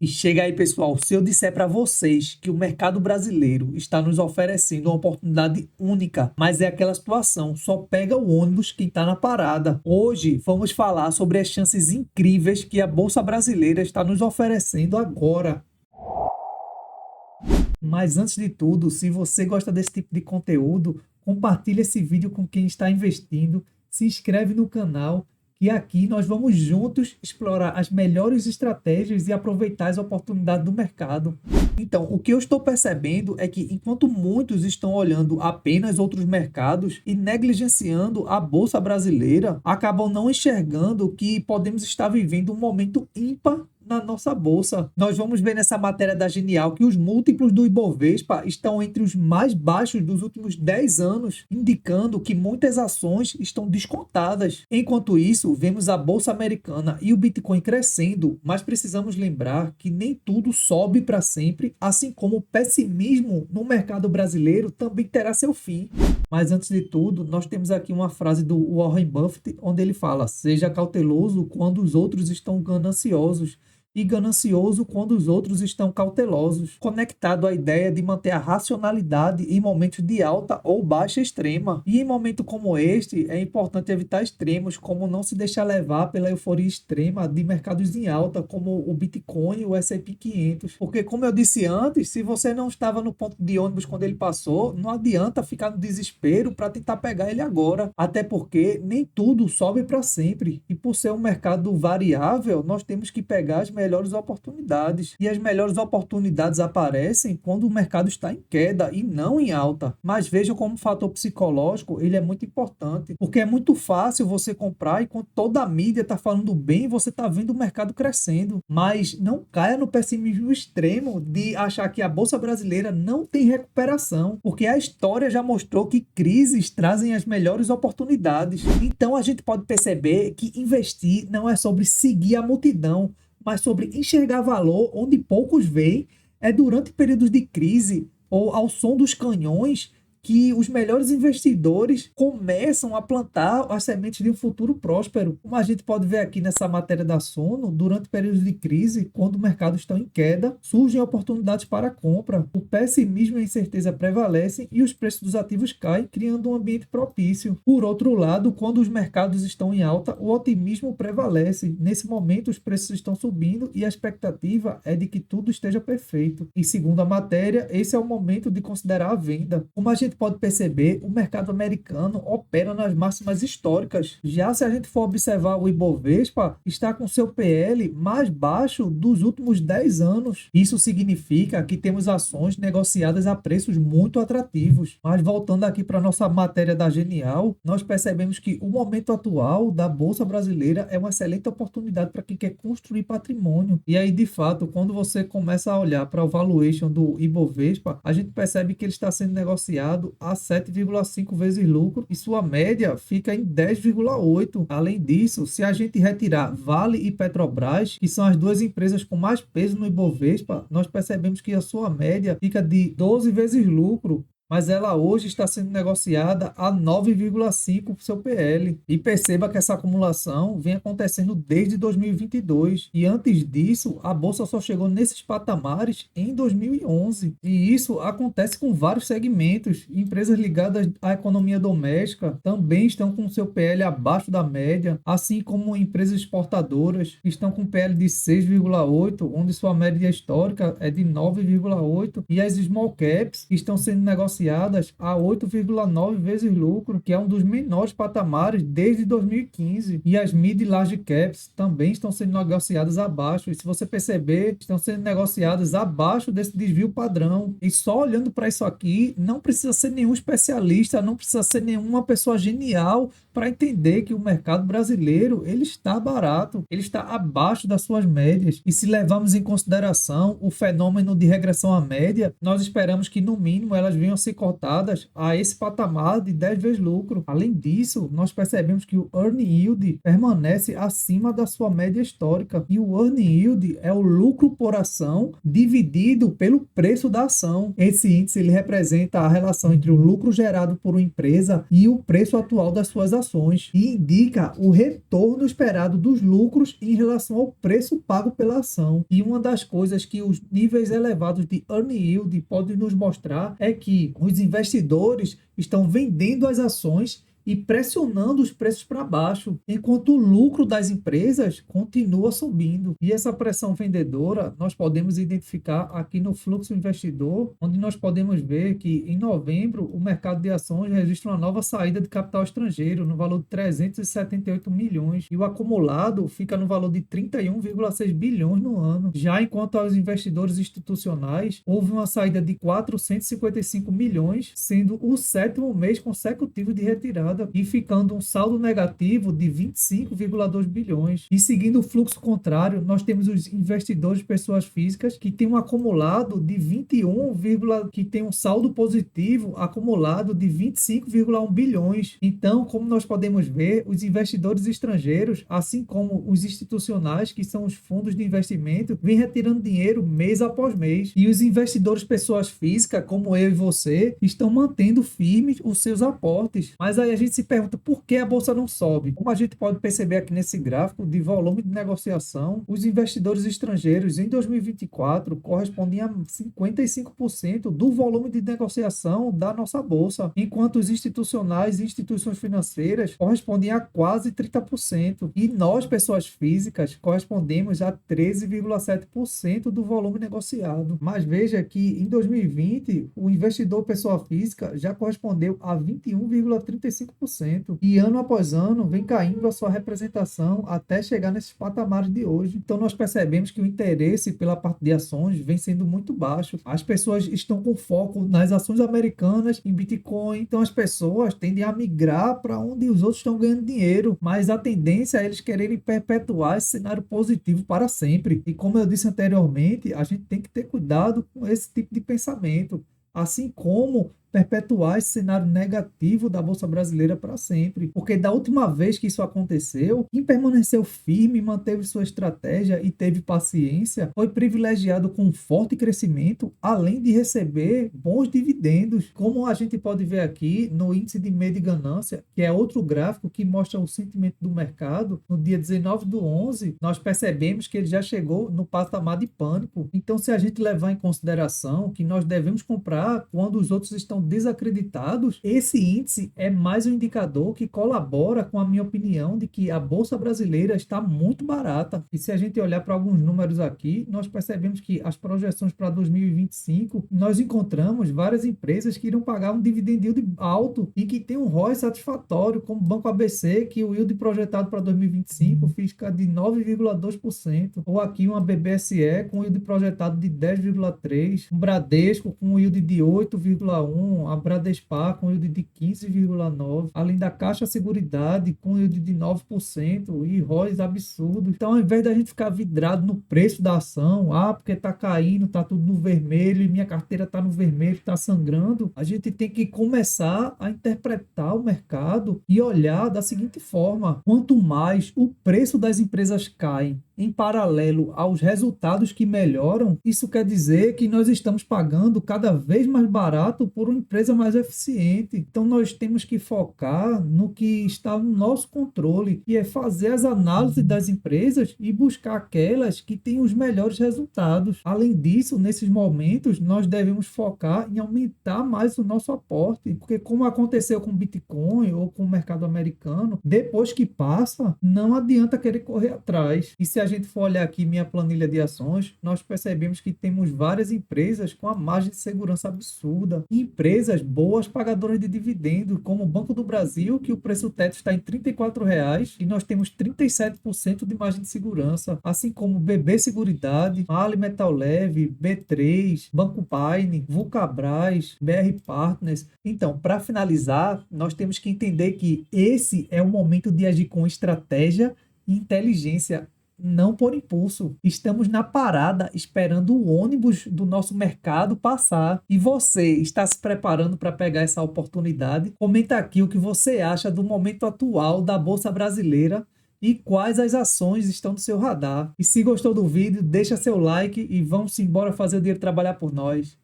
E chega aí, pessoal, se eu disser para vocês que o mercado brasileiro está nos oferecendo uma oportunidade única, mas é aquela situação, só pega o ônibus quem está na parada. Hoje vamos falar sobre as chances incríveis que a Bolsa Brasileira está nos oferecendo agora. Mas antes de tudo, se você gosta desse tipo de conteúdo, compartilhe esse vídeo com quem está investindo, se inscreve no canal, que aqui nós vamos juntos explorar as melhores estratégias e aproveitar as oportunidades do mercado. Então, o que eu estou percebendo é que enquanto muitos estão olhando apenas outros mercados e negligenciando a Bolsa Brasileira, acabam não enxergando que podemos estar vivendo um momento ímpar na nossa bolsa. Nós vamos ver nessa matéria da Genial que os múltiplos do Ibovespa estão entre os mais baixos dos últimos 10 anos, indicando que muitas ações estão descontadas. Enquanto isso, vemos a Bolsa Americana e o Bitcoin crescendo, mas precisamos lembrar que nem tudo sobe para sempre, assim como o pessimismo no mercado brasileiro também terá seu fim. Mas antes de tudo, nós temos aqui uma frase do Warren Buffett, onde ele fala: seja cauteloso quando os outros estão gananciosos, e ganancioso quando os outros estão cautelosos, conectado à ideia de manter a racionalidade em momentos de alta ou baixa extrema. E em momento como este, é importante evitar extremos, como não se deixar levar pela euforia extrema de mercados em alta, como o Bitcoin e o S&P 500. Porque, como eu disse antes, se você não estava no ponto de ônibus quando ele passou, não adianta ficar no desespero para tentar pegar ele agora. Até porque nem tudo sobe para sempre. E por ser um mercado variável, nós temos que pegar as melhores oportunidades. E as melhores oportunidades aparecem quando o mercado está em queda e não em alta. Mas vejam como o fator psicológico ele é muito importante, porque é muito fácil você comprar e quando toda a mídia está falando bem, você está vendo o mercado crescendo. Mas não caia no pessimismo extremo de achar que a Bolsa Brasileira não tem recuperação, porque a história já mostrou que crises trazem as melhores oportunidades. Então a gente pode perceber que investir não é sobre seguir a multidão, mas sobre enxergar valor onde poucos veem. É durante períodos de crise ou ao som dos canhões que os melhores investidores começam a plantar as sementes de um futuro próspero. Como a gente pode ver aqui nessa matéria da Sono, durante períodos de crise, quando o mercado está em queda, surgem oportunidades para compra. O pessimismo e a incerteza prevalecem e os preços dos ativos caem, criando um ambiente propício. Por outro lado, quando os mercados estão em alta, o otimismo prevalece. Nesse momento, os preços estão subindo e a expectativa é de que tudo esteja perfeito. E segundo a matéria, esse é o momento de considerar a venda. Como a gente pode perceber, o mercado americano opera nas máximas históricas. Já se a gente for observar o Ibovespa, está com seu PL mais baixo dos últimos 10 anos. Isso significa que temos ações negociadas a preços muito atrativos. Mas voltando aqui para a nossa matéria da Genial, nós percebemos que o momento atual da Bolsa Brasileira é uma excelente oportunidade para quem quer construir patrimônio. E aí, de fato, quando você começa a olhar para o valuation do Ibovespa, a gente percebe que ele está sendo negociado a 7,5 vezes lucro e sua média fica em 10,8. Além disso, se a gente retirar Vale e Petrobras, que são as duas empresas com mais peso no Ibovespa, nós percebemos que a sua média fica de 12 vezes lucro. Mas ela hoje está sendo negociada a 9,5 seu PL. E perceba que essa acumulação vem acontecendo desde 2022. E antes disso, a Bolsa só chegou nesses patamares em 2011. E isso acontece com vários segmentos. Empresas ligadas à economia doméstica também estão com seu PL abaixo da média, assim como empresas exportadoras que estão com PL de 6,8, onde sua média histórica é de 9,8. E as small caps estão sendo negociadas a 8,9 vezes lucro, que é um dos menores patamares desde 2015. E as mid e large caps também estão sendo negociadas abaixo. E se você perceber, estão sendo negociadas abaixo desse desvio padrão. E só olhando para isso aqui, não precisa ser nenhum especialista, não precisa ser nenhuma pessoa genial para entender que o mercado brasileiro ele está barato, ele está abaixo das suas médias. E se levarmos em consideração o fenômeno de regressão à média, nós esperamos que no mínimo elas venham ser cotadas a esse patamar de 10 vezes lucro. Além disso, nós percebemos que o Earning Yield permanece acima da sua média histórica. E o Earning Yield é o lucro por ação dividido pelo preço da ação. Esse índice ele representa a relação entre o lucro gerado por uma empresa e o preço atual das suas ações e indica o retorno esperado dos lucros em relação ao preço pago pela ação. E uma das coisas que os níveis elevados de Earning Yield podem nos mostrar é que os investidores estão vendendo as ações e pressionando os preços para baixo, enquanto o lucro das empresas continua subindo. E essa pressão vendedora nós podemos identificar aqui no fluxo investidor, onde nós podemos ver que em novembro o mercado de ações registra uma nova saída de capital estrangeiro no valor de 378 milhões e o acumulado fica no valor de 31,6 bilhões no ano. Já enquanto aos investidores institucionais, houve uma saída de 455 milhões, sendo o 7º mês consecutivo de retirada e ficando um saldo negativo de 25,2 bilhões. E seguindo o fluxo contrário, nós temos os investidores pessoas físicas que têm um acumulado de 21, que tem um saldo positivo acumulado de 25,1 bilhões. Então, como nós podemos ver, os investidores estrangeiros, assim como os institucionais, que são os fundos de investimento, vêm retirando dinheiro mês após mês. E os investidores pessoas físicas, como eu e você, estão mantendo firmes os seus aportes. Mas aí a gente se pergunta por que a bolsa não sobe. Como a gente pode perceber aqui nesse gráfico de volume de negociação, os investidores estrangeiros em 2024 correspondem a 55% do volume de negociação da nossa bolsa, enquanto os institucionais e instituições financeiras correspondem a quase 30%. E nós, pessoas físicas, correspondemos a 13,7% do volume negociado. Mas veja que em 2020, o investidor pessoa física já correspondeu a 21,35%. E ano após ano vem caindo a sua representação até chegar nesses patamares de hoje. Então nós percebemos que o interesse pela parte de ações vem sendo muito baixo. As pessoas estão com foco nas ações americanas, em Bitcoin. Então as pessoas tendem a migrar para onde os outros estão ganhando dinheiro. Mas a tendência é eles quererem perpetuar esse cenário positivo para sempre. E como eu disse anteriormente, a gente tem que ter cuidado com esse tipo de pensamento. Assim como perpetuar esse cenário negativo da Bolsa Brasileira para sempre. Porque da última vez que isso aconteceu, quem permaneceu firme, manteve sua estratégia e teve paciência, foi privilegiado com um forte crescimento, além de receber bons dividendos. Como a gente pode ver aqui no índice de medo e ganância, que é outro gráfico que mostra o sentimento do mercado, no dia 19/11, nós percebemos que ele já chegou no patamar de pânico. Então, se a gente levar em consideração que nós devemos comprar quando os outros estão desacreditados, esse índice é mais um indicador que colabora com a minha opinião de que a Bolsa Brasileira está muito barata. E se a gente olhar para alguns números aqui, nós percebemos que as projeções para 2025, nós encontramos várias empresas que irão pagar um dividend yield alto e que tem um ROI satisfatório, como o Banco ABC, que o yield projetado para 2025 fica de 9,2%, ou aqui uma BBSE com yield projetado de 10,3%, um Bradesco com yield de 8,1%, a Bradespar com yield de 15,9%, além da Caixa Seguridade com yield de 9% e ROIs absurdos. Então, ao invés da gente ficar vidrado no preço da ação, porque está caindo, está tudo no vermelho e minha carteira está no vermelho, está sangrando, a gente tem que começar a interpretar o mercado e olhar da seguinte forma: quanto mais o preço das empresas cai em paralelo aos resultados que melhoram, isso quer dizer que nós estamos pagando cada vez mais barato por uma empresa mais eficiente. Então nós temos que focar no que está no nosso controle, e é fazer as análises das empresas e buscar aquelas que têm os melhores resultados. Além disso, nesses momentos, nós devemos focar em aumentar mais o nosso aporte, porque como aconteceu com o Bitcoin ou com o mercado americano, depois que passa, não adianta querer correr atrás. E se a gente for olhar aqui minha planilha de ações, nós percebemos que temos várias empresas com a margem de segurança absurda. E empresas boas pagadoras de dividendos, como o Banco do Brasil, que o preço teto está em R$ 34,00 e nós temos 37% de margem de segurança, assim como BB Seguridade, Mali Metal Leve, B3, Banco Paine, Vulcabras, BR Partners. Então, para finalizar, nós temos que entender que esse é o momento de agir com estratégia e inteligência não por impulso. Estamos na parada esperando o ônibus do nosso mercado passar. E você está se preparando para pegar essa oportunidade? Comenta aqui o que você acha do momento atual da Bolsa Brasileira e quais as ações estão no seu radar. E se gostou do vídeo, deixa seu like e vamos embora fazer o dinheiro trabalhar por nós.